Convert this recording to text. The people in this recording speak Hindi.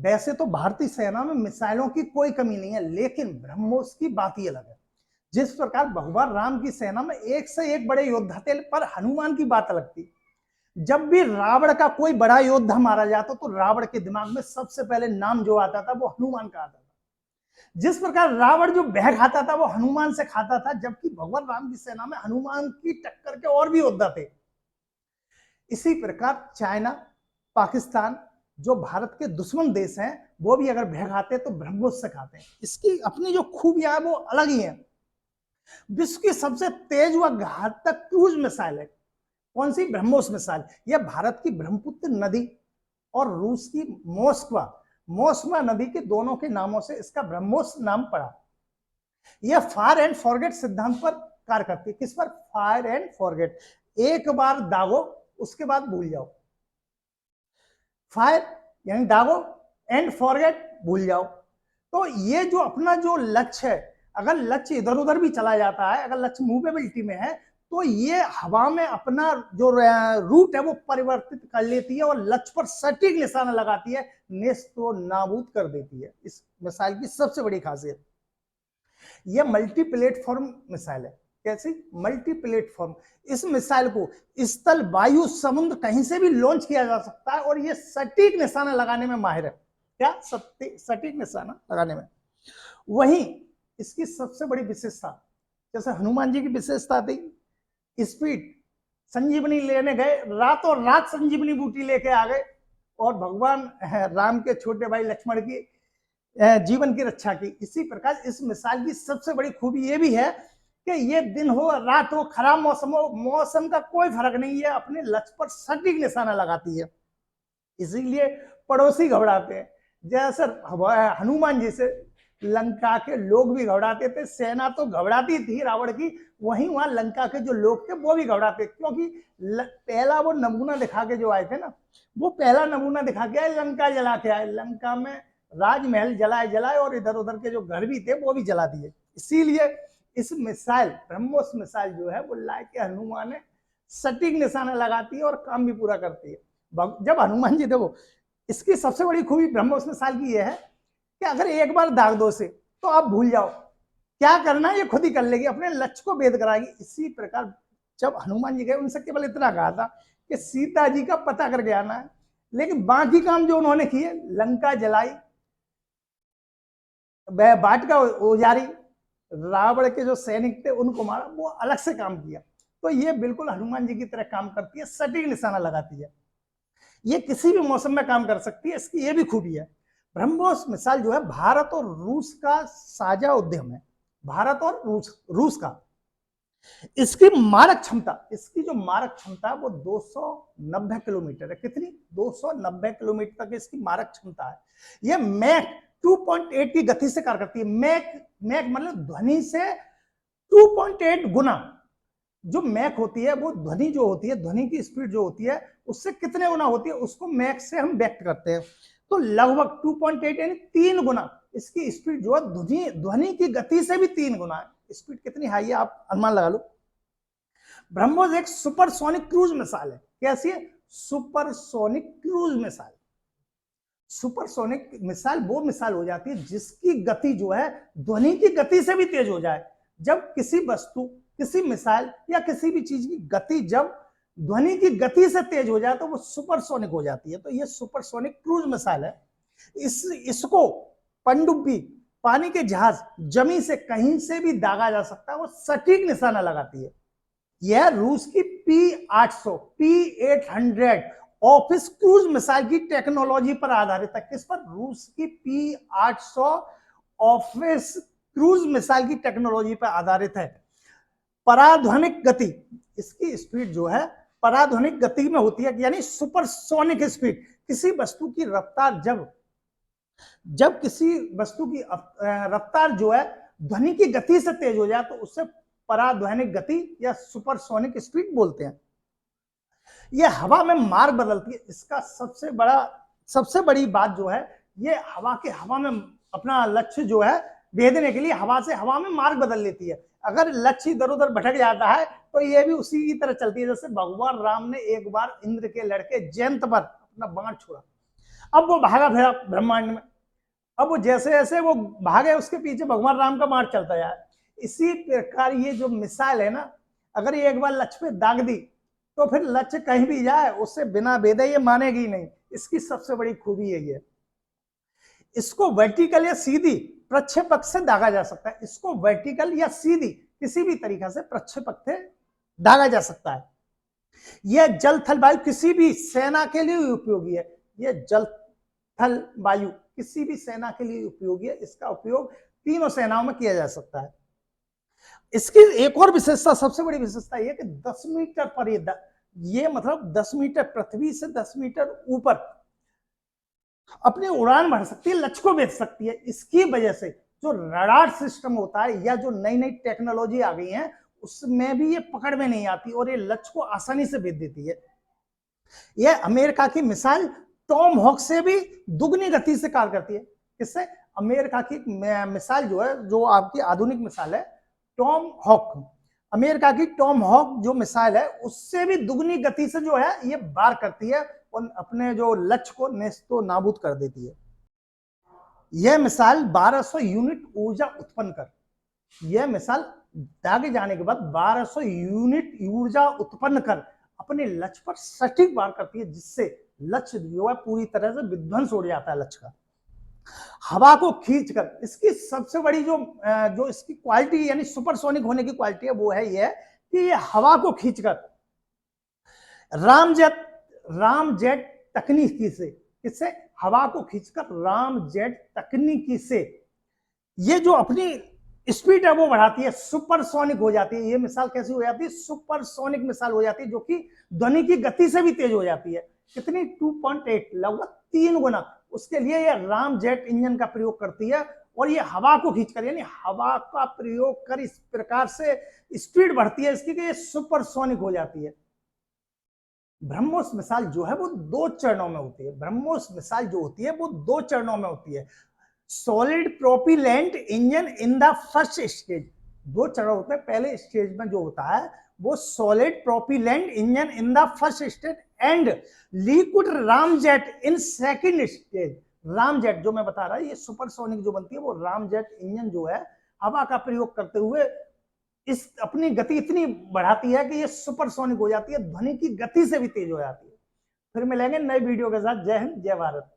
वैसे तो भारतीय सेना में मिसाइलों की कोई कमी नहीं है, लेकिन ब्रह्मोस की बात ही अलग है। जिस प्रकार भगवान राम की सेना में एक से एक बड़े योद्धा थे, पर हनुमान की बात अलग थी। जब भी रावण का कोई बड़ा योद्धा मारा जाता तो रावण के दिमाग में सबसे पहले नाम जो आता था वो हनुमान का आता था। जिस प्रकार रावण जो भय खाता था वो हनुमान से खाता था, जबकि भगवान राम की सेना में हनुमान की टक्कर के और भी योद्धा थे। इसी प्रकार चाइना, पाकिस्तान, जो भारत के दुश्मन देश हैं, वो भी अगर भय खाते तो ब्रह्मोस से खाते हैं। इसकी अपनी जो खूबियां है वो अलग ही है। विश्व की सबसे तेज व घातक क्रूज मिसाइल है कौन सी? ब्रह्मोस मिसाइल। यह भारत की ब्रह्मपुत्र नदी और रूस की मोस्कवा मोस्कवा नदी के दोनों के नामों से इसका ब्रह्मोस नाम पड़ा। यह फायर एंड फॉरगेट सिद्धांत पर कार्य करती है। किस पर? Fire and forget. एक बार दागो, उसके बाद भूल जाओ। फायर यानी दागो, एंड फॉरगेट भूल जाओ। तो ये जो अपना जो लक्ष्य है, अगर लक्ष्य इधर उधर भी चला जाता है, अगर लक्ष्य मूवेबिलिटी में है, तो ये हवा में अपना जो रूट है वो परिवर्तित कर लेती है और लक्ष्य पर सटीक निशाना लगाती है, नेस्तो नाबूद कर देती है। इस मिसाइल की सबसे बड़ी खासियत यह मल्टी प्लेटफॉर्म मिसाइल है। कैसी? Multi platform. इस मिसाइल को स्थल, वायु, समुद्र कहीं से भी लॉन्च किया जा सकता है और यह सटीक निशाना लगाने में माहिर है। क्या? सटीक निशाना लगाने में। वहीं इसकी सबसे बड़ी विशेषता, जैसे हनुमान जी की विशेषता थी स्पीड, संजीवनी लेने गए, रातों रात संजीवनी बूटी लेके आ गए और भगवान राम के छोटे भाई लक्ष्मण की जीवन की रक्षा की। इसी प्रकार इस मिसाइल की सबसे बड़ी खूबी यह भी है कि ये दिन हो रात हो, खराब मौसम हो, मौसम का कोई फर्क नहीं है, अपने लक्ष्य पर सटीक निशाना लगाती है। इसीलिए पड़ोसी घबराते हैं। जैसे हनुमान जी से लंका के लोग भी घबराते थे, सेना तो घबराती थी रावण की, वहीं वहां लंका के जो लोग थे वो भी घबराते, क्योंकि पहला वो नमूना दिखा के जो आए थे ना, वो पहला नमूना दिखा के आए, लंका जला के आए। लंका में राजमहल जलाए और इधर उधर के जो घर भी थे वो भी जला दिए। इसीलिए इस मिसाइल, ब्रह्मोस मिसाइल जो है वो लाए के हनुमान ने सटीक निशाना लगाती है और काम भी पूरा करती है। जब हनुमान जी, देखो इसकी सबसे बड़ी खूबी ब्रह्मोस मिसाइल की यह है कि अगर एक बार दाग दो से तो आप भूल जाओ, क्या करना है ये खुद ही कर लेगी, अपने लक्ष्य को भेद कराएगी। इसी प्रकार जब हनुमान जी गए, उनसे केवल इतना कहा था कि सीता जी का पता करके आना है, लेकिन बाकी काम जो उन्होंने किए, लंका जलाई, वाटिका उजारी, रावण के जो सैनिक थे उनको मारा, वो अलग से काम किया। तो ये बिल्कुल हनुमान जी की तरह काम करती है, सटीक निशाना लगाती है। ये किसी भी मौसम में काम कर सकती है, इसकी ये भी खूबी है। ब्रह्मोस मिसाइल जो है भारत और रूस का साझा उद्यम है, भारत और रूस का। इसकी मारक क्षमता, इसकी जो मारक क्षमता है वो 290 किलोमीटर है। कितनी? 290 किलोमीटर तक इसकी मारक क्षमता है। यह मैक 2.8 की गति से कार्य करती है। मैक मतलब ध्वनि से 2.8 गुना। जो मैक होती है वो ध्वनि जो होती है, ध्वनि की स्पीड जो होती है उससे कितने गुना होती है, उसको मैक से हम व्यक्त करते हैं। तो लगभग 2.8 यानी 3 गुना इसकी स्पीड जो है ध्वनि की गति से भी 3 गुना है। स्पीड कितनी हाई है आप अनुमान लगा लो। ब्रह्मोस एक सुपरसोनिक क्रूज मिसाइल है। कैसी है? Supersonic cruise missile. Supersonic missile वो मिसाइल हो जाती है जिसकी गति जो है ध्वनि की गति से भी तेज हो जाए। जब किसी वस्तु, किसी मिसाइल या किसी भी चीज की गति जब ध्वनि की गति से तेज हो जाए तो वो सुपरसोनिक हो जाती है। तो ये सुपरसोनिक क्रूज मिसाइल है। इसको पनडुब्बी, पानी के जहाज, जमीन से कहीं से भी दागा जा सकता है, वो सटीक निशाना लगाती है। यह रूस की P800, P800 office cruise missile की टेक्नोलॉजी पर आधारित है। किस पर? रूस की P800 ऑफिस क्रूज मिसाइल की टेक्नोलॉजी पर आधारित है। पराध्वनिक गति, इसकी स्पीड जो है पराध्वनिक गति में होती है, यानी सुपरसोनिक स्पीड। किसी वस्तु की रफ्तार जब किसी वस्तु की रफ्तार जो है ध्वनि की गति से तेज हो जाए तो उससे पराध्वनिक गति या सुपरसोनिक स्पीड बोलते हैं। यह हवा में मार्ग बदलती है। इसका सबसे बड़ी बात जो है, ये हवा में अपना लक्ष्य जो है भेदने के लिए हवा से हवा में मार्ग बदल लेती है। अगर लक्ष्य इधर उधर भटक जाता है तो ये भी उसी की तरह चलती है। जैसे भगवान राम ने एक बार इंद्र के लड़के जयंत पर अपना बाण छोड़ा। अब वो भागा फिरा ब्रह्मांड में। अब वो जैसे जैसे वो भागे उसके पीछे भगवान राम का मार्ग चलता जाए। इसी प्रकार ये जो मिसाइल है ना, अगर ये एक बार लक्ष्य पे दाग दी तो फिर लक्ष्य कहीं भी जाए उससे बिना भेदे ये मानेगी नहीं। इसकी सबसे बड़ी खूबी है ये। इसको वर्टिकल या सीधी प्रक्षेपक से दागा जा सकता है। इसको वर्टिकल या सीधी किसी भी तरीके से प्रक्षेपक से दागा जा सकता है। यह जल थल वायु किसी भी सेना के लिए उपयोगी है। यह जल थल वायु किसी भी सेना के लिए उपयोगी है। इसका उपयोग तीनों सेनाओं में किया जा सकता है। इसकी एक और विशेषता, सबसे बड़ी विशेषता यह कि 10 मीटर पर ये मतलब 10 मीटर पृथ्वी से 10 मीटर ऊपर अपनी उड़ान भर सकती है, लक्ष्य को भेज सकती है। इसकी वजह से जो रडार सिस्टम होता है या जो नई नई टेक्नोलॉजी आ गई है उसमें भी ये पकड़ में नहीं आती और ये लक्ष्य को आसानी से भेज देती है। यह अमेरिका की मिसाइल टॉम हॉक से भी दुगनी गति से कार्य करती है। किससे? अमेरिका की मिसाइल जो है, जो आपकी आधुनिक मिसाइल है टॉम हॉक, अमेरिका की टॉम हॉक जो मिसाइल है उससे भी दुगनी गति से जो है ये वार करती है और अपने जो लक्ष्य को नेस्तो नाबूद कर देती है। यह मिसाइल 1200 यूनिट ऊर्जा उत्पन्न कर, यह मिसाइल दागे जाने के बाद 1200 यूनिट ऊर्जा उत्पन्न कर अपने लक्ष्य पर सटीक वार करती है, जिससे लक्ष्य जो है पूरी तरह से विध्वंस हो जाता है लक्ष्य का। हवा को खींचकर, इसकी सबसे बड़ी जो इसकी क्वालिटी यानी सुपरसोनिक होने की क्वालिटी है वो है ये कि ये हवा को खींचकर रामजेट तकनीकी से, किससे? हवा को खींचकर रामजेट तकनीकी से ये जो अपनी स्पीड है वो बढ़ाती है, सुपरसोनिक हो जाती है। ये मिसाइल कैसी हो जाती है? सुपरसोनिक मिसाइल हो जाती है, जो कि ध्वनि की गति से भी तेज हो जाती है। कितनी? 2.8, लगभग 3 गुना। उसके लिए ये रामजेट इंजन का प्रयोग करती है और ये हवा को खींचकर, यानी हवा का प्रयोग कर इस प्रकार से स्पीड बढ़ती है इसकी कि ये सुपरसोनिक हो जाती है। ब्रह्मोस मिसाइल जो है वो 2 चरणों में होती है। ब्रह्मोस मिसाइल जो होती है वो 2 चरणों में होती है। Solid propellant engine in the first stage, 2 चरण होते हैं। पहले स्टेज में जो होता है वो solid propellant engine in the first stage and liquid ramjet in second stage. Ramjet जो मैं बता रहा हूं, ये सुपरसोनिक जो बनती है वो रामजेट इंजन जो है हवा का प्रयोग करते हुए इस अपनी गति इतनी बढ़ाती है कि ये सुपरसोनिक हो जाती है, ध्वनि की गति से भी तेज हो जाती है। फिर मिलेंगे नए वीडियो के साथ। जय हिंद, जय भारत।